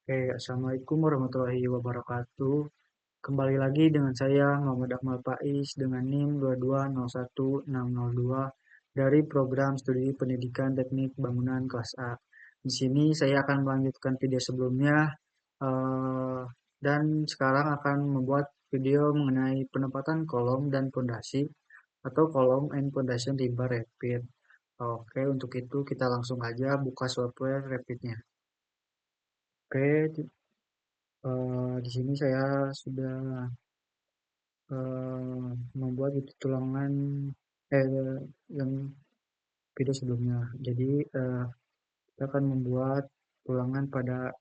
Oke, Assalamualaikum warahmatullahi wabarakatuh. Kembali lagi dengan saya Muhammad Akmal Faiz dengan NIM 2201602 dari program studi pendidikan teknik bangunan kelas A. Di sini saya akan melanjutkan video sebelumnya eh, dan sekarang akan membuat video mengenai penempatan kolom dan pondasi atau kolom and foundation timber rapid. Oke, untuk itu kita langsung aja buka software rapidnya. Oke, di sini saya sudah membuat itu tulangan yang video sebelumnya. Jadi kita akan membuat tulangan pada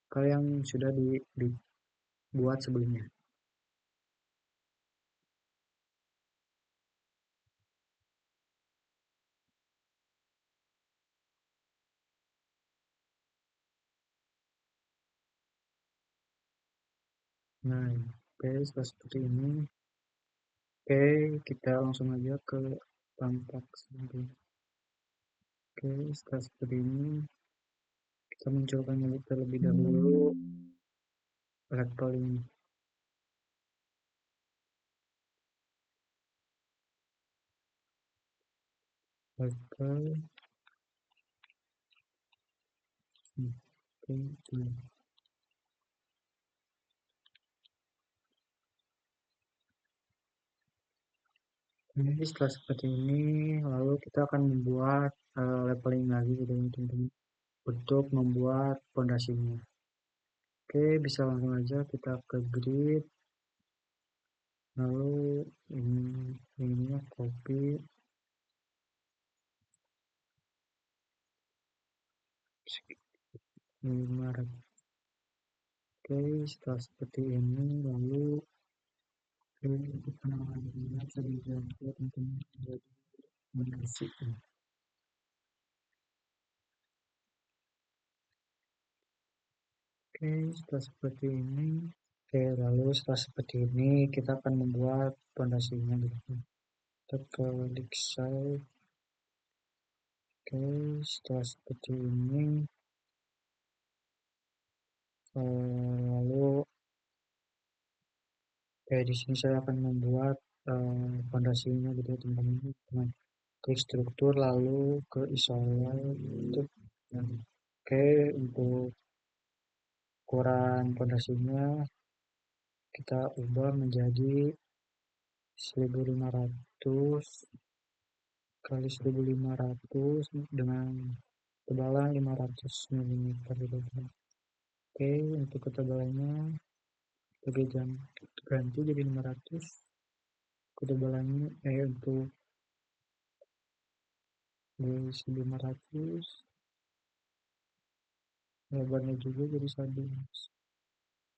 file yang sudah dibuat sebelumnya. Nah, oke, setelah seperti ini, oke, kita langsung aja ke tampak sebelum. Oke, setelah seperti ini, kita munculkan terlebih dahulu level ini. Level, oke, Jadi setelah seperti ini, lalu kita akan membuat leveling lagi gitu ya teman-teman untuk membuat pondasinya. Oke, bisa langsung aja kita ke grid, lalu ininya copy, ini. Oke, setelah seperti ini, lalu kita bisa diganti teman-teman jadi pondasi. Oke, setelah seperti ini. Oke, lalu setelah seperti ini kita akan membuat pondasinya gitu. Kita klik save. Oke, setelah seperti ini, lalu di sini saya akan membuat fondasinya gitu ya teman-teman. Dengan klik struktur lalu ke isolate. Oke, untuk ukuran fondasinya kita ubah menjadi 1500 kali 1500 dengan tebalan 500 mm gitu. Oke, untuk ketebalannya kita ganti jadi 500. Ketebalannya untuk 1500, lebarnya juga jadi 11.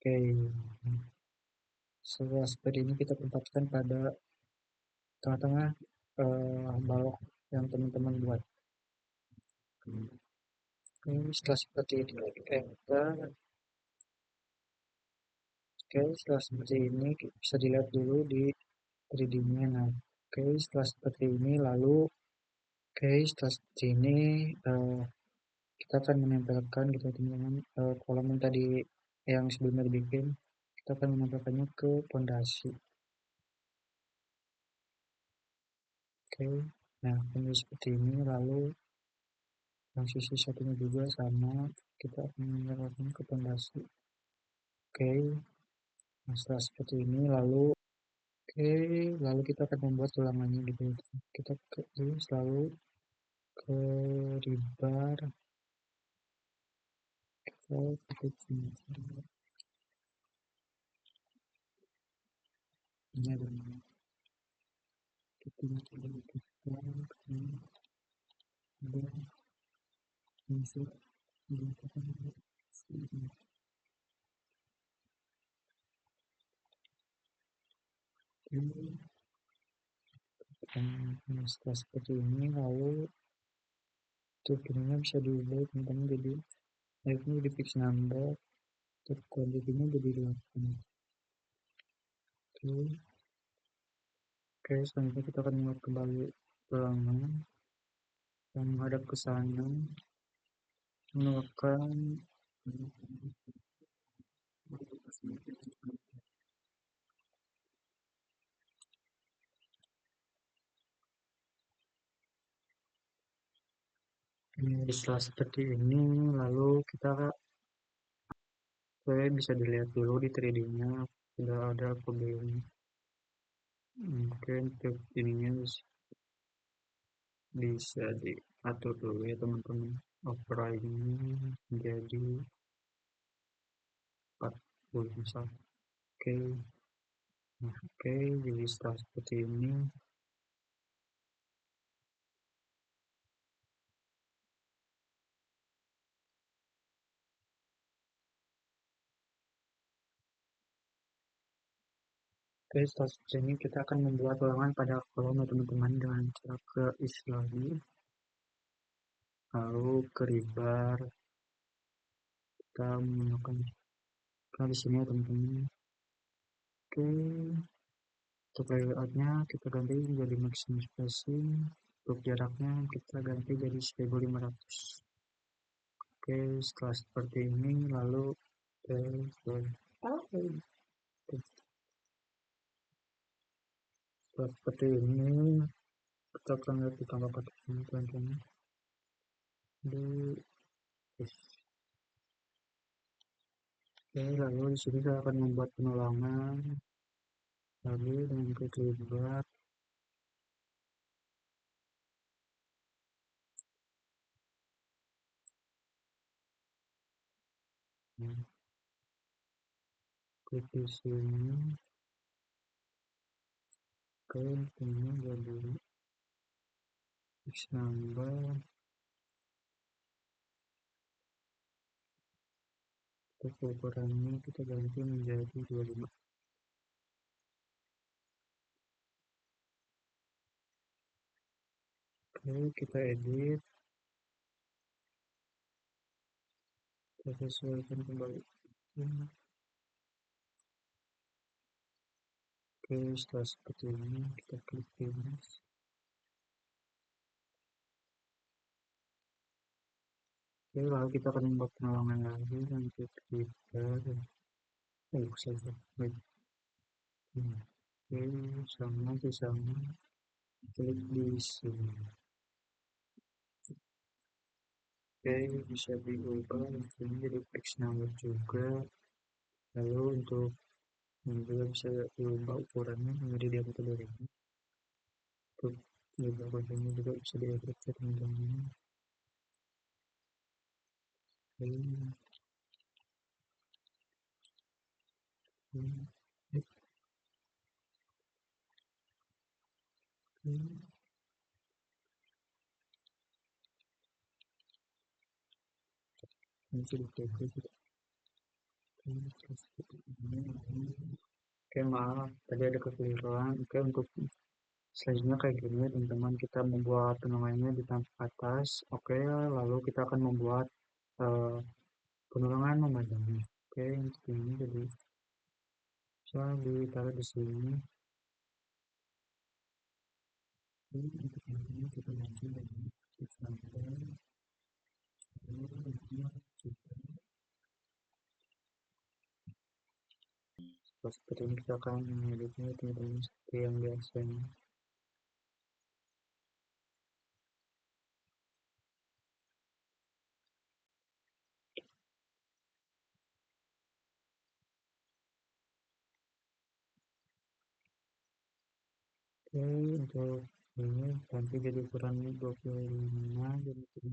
Oke, setelah seperti ini kita tempatkan pada tengah-tengah balok yang teman-teman buat. Setelah seperti ini enter. Oke, setelah seperti ini bisa dilihat dulu di 3D-nya. Nah, oke, setelah seperti ini lalu setelah seperti ini kita akan menempelkan gitu teman-teman kolom yang tadi yang sebelumnya dibikin, kita akan menempelkannya ke pondasi. Oke, nah ini seperti ini, lalu yang sisi satunya juga sama, kita akan menempelkan ke pondasi. Oke, nah setelah seperti ini lalu kita akan membuat tulangannya gitu. Kita selalu ke rebar, kita klik sini. Ini ada kita masuk setelah seperti ini lalu ininya bisa diubah teman-teman jadi ini di fix number, terus kuantitinya jadi 8. Oke, selanjutnya kita akan membuat kembali ulangan yang menghadap ke sana, menekan Setelah seperti ini, lalu kita bisa dilihat dulu di 3D-nya sudah ada apa belum. Mungkin untuk ininya bisa diatur dulu ya teman-teman. Opera ini menjadi 40 misal. Oke, nah, oke, jadi setelah seperti ini, oke, setelah seperti ini kita akan membuat ulangan pada kolom ya teman-teman dengan cara ke lagi, lalu ke ribar, kita menggunakan di sini ya teman-teman. Oke, untuk layoutnya kita ganti menjadi maximum spacing, untuk jaraknya kita ganti jadi 1500. Oke, setelah seperti ini lalu setelah seperti ini kita akan lihat ditambah pakai ini teman-teman di Oke, lalu di sini saya akan membuat penulangan lagi dengan klik lebar. Nah, klik di sini. Oke, ini jadi X number. Untuk ukurannya kita ganti menjadi 25. Oke, kita edit, kita sesuaikan kembali. Oke, setelah seperti ini kita klik finish. Oke, lalu kita akan membuat penolongan lagi dan klik trigger. Saja. Baik. Oke, sama klik di sini. Oke, bisa diubah ini jadi fix number juga. Lalu untuk ini juga bisa diubah ukurannya menjadi diameter 2000. Untuk diubah bagiannya juga bisa diedit ya teman-teman. Ini sudah Oke, maaf tadi ada kekeliruan. Oke, untuk selanjutnya kayak gini ya teman-teman, kita membuat penulangannya di tampak atas. Oke, lalu kita akan membuat penulangan memadamnya. Oke, untuk ini jadi bisa ditaruh di sini. Untuk ini kita ganti dengan sampai seperti ini kita akan mengeditnya teman-teman seperti yang biasanya. Oke, untuk ini ganti jadi ukuran 25 jadi ini.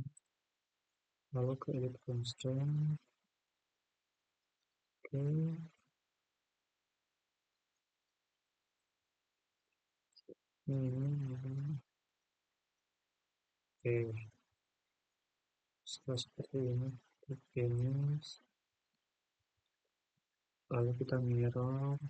Lalu ke edit constraint. Oke, ini. Oke, seperti ini klik finish, lalu kita mirror.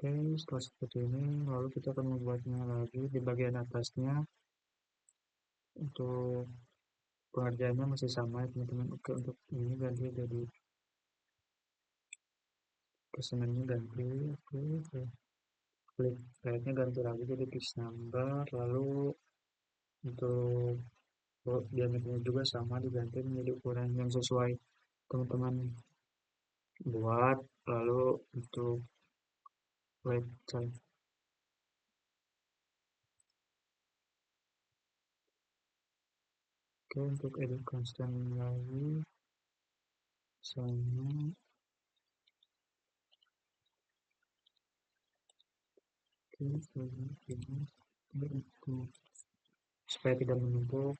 Oke, setelah seperti ini lalu kita akan membuatnya lagi di bagian atasnya. Untuk pengerjaannya masih sama ya teman-teman. Oke, untuk ini ganti jadi kesenangannya ganti. Oke, klik kayaknya ganti lagi jadi fix number, lalu untuk diameternya juga sama diganti menjadi ukuran yang sesuai teman-teman buat. Lalu untuk website Oke, untuk edit constant lagi sama. Oke, ini untuk supaya tidak menumpuk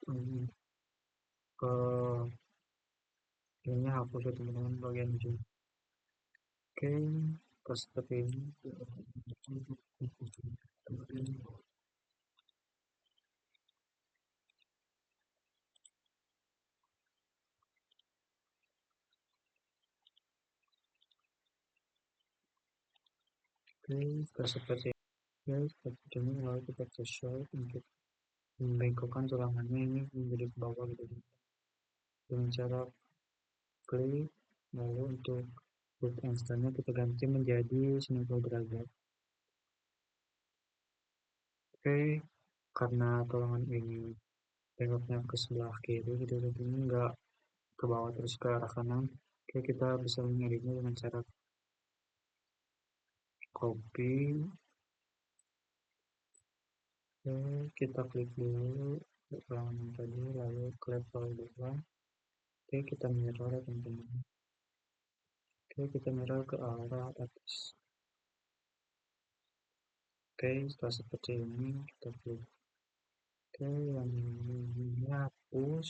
ke ini hapus ya teman-teman bagian ujung. Oke, pas seperti ini. Oke, pas seperti ini. Seperti ini lalu kita ke show untuk membengkokkan tulangannya ini menjadi ke bawah gitu dengan cara klik. Lalu untuk loop instannya kita ganti menjadi 90 derajat. Oke, karena tulangan ini bengkoknya ke sebelah kiri gitu, jadi ini enggak ke bawah terus ke arah kanan. Oke, kita bisa mengeditnya dengan cara copy. Oke, kita klik dulu tulangan tadi, lalu ke level 2. Oke, kita mirror ya teman-teman. Oke, kita mirror ke arah atas. Oke, setelah seperti ini kita klik. Oke, yang ini hapus.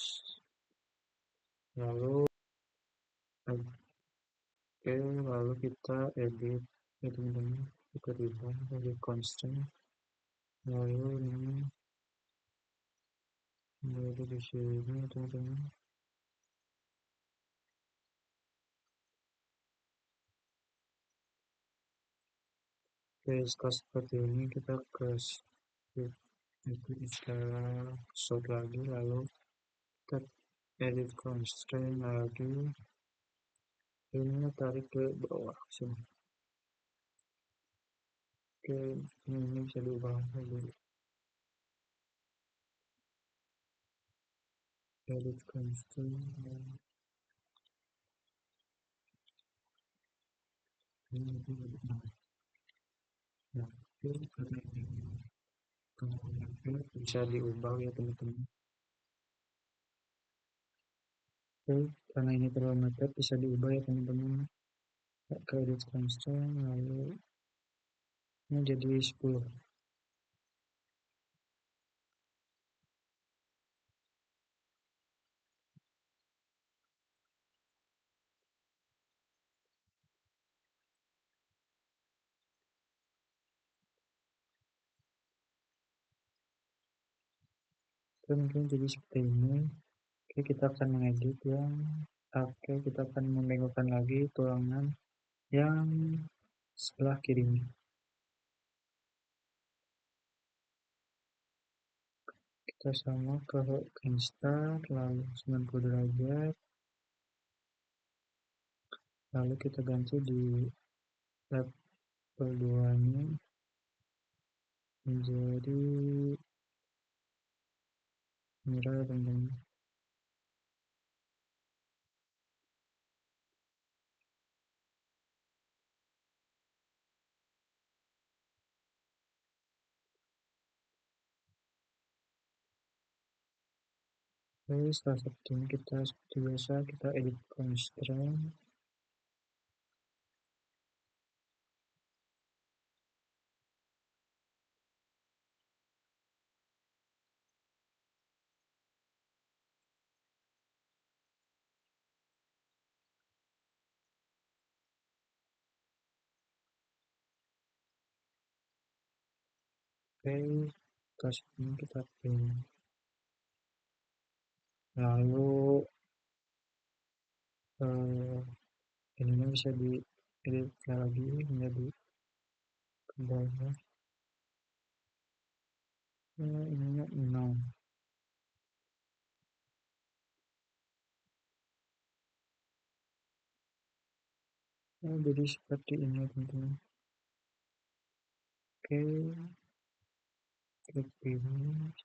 Lalu Oke, lalu kita edit ya teman-teman, kita rubah edit constant. Lalu ini menjadi di sini teman-teman. Oke, setelah seperti ini kita ke itu kita sort lagi, lalu kita edit constraint lagi. Ini tarik ke bawah sini. Oke, ini bisa diubah lagi. Edit constraint. Nah, bisa diubah ya teman-teman. Oke, karena ini terlalu mepet bisa diubah ya teman-teman. Ke edit constant lalu ini jadi 10. Oke, mungkin jadi seperti ini. Oke, kita akan mengedit yang oke, kita akan membengkokkan lagi tulangan yang sebelah kirinya. Kita sama ke start lalu 90 derajat, lalu kita ganti di level 2 nya menjadi merah teman-teman. Oke, setelah seperti ini kita seperti biasa kita edit constraint. Oke, kasih ini kita pin. Lalu ininya bisa di edit lagi menjadi ke bawah. Ininya 6. Jadi seperti ini teman-teman. Oke, klik ini.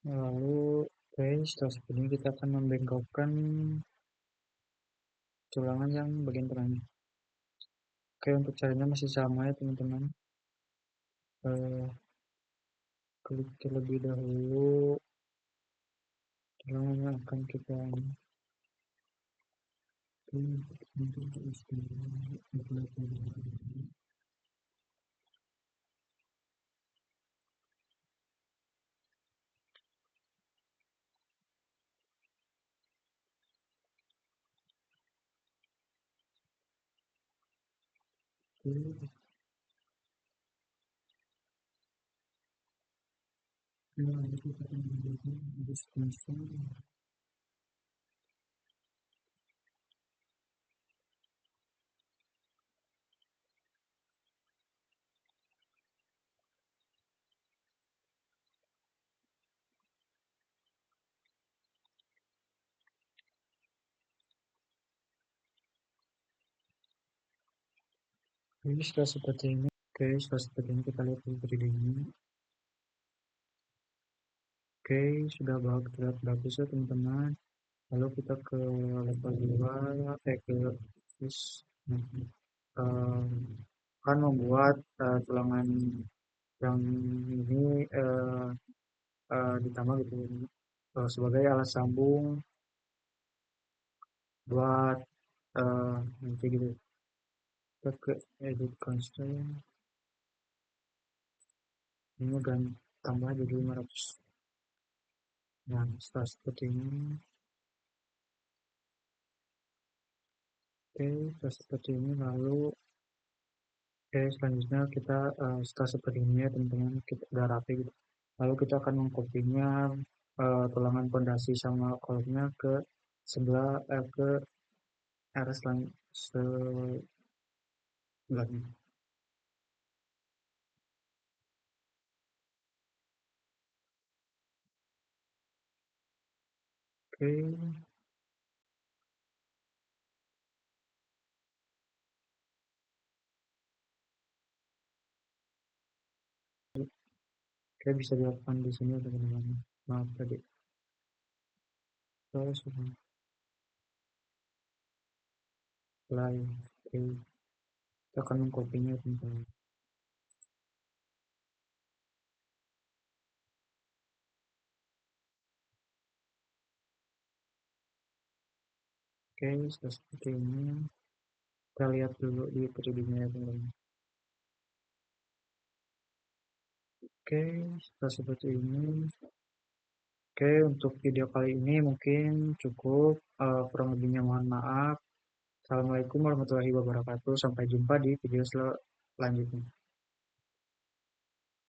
Lalu oke, setelah seperti ini kita akan membengkokkan tulangan yang bagian tengahnya. Oke, untuk caranya masih sama ya teman-teman. Klik terlebih dahulu Selanjutnya akan kita Oke, setelah seperti ini, kita lihat dulu videonya. Oke, sudah terlihat bagus ya teman-teman. Lalu kita ke level 2, ke terus eh, akan membuat tulangan yang ini ditambah gitu sebagai alat sambung buat nanti gitu. Kita ke edit constraint, ini dan tambah jadi 500. Nah, setelah seperti ini, oke, setelah seperti ini lalu selanjutnya kita setelah seperti ini ya teman-teman, kita udah rapi gitu. Lalu kita akan mengkopinya tulangan pondasi sama kolomnya ke sebelah ke arah sebelahnya. Oke, oke bisa dilakukan di sini teman-teman. Maaf tadi. Terus mulai. Oke, kita akan mengkopinya teman-teman. Oke, sudah seperti ini. Kita lihat dulu di 3D-nya ya teman-teman. Oke, setelah seperti ini. Oke, untuk video kali ini mungkin cukup. Kurang lebihnya mohon maaf. Assalamualaikum warahmatullahi wabarakatuh. Sampai jumpa di video selanjutnya.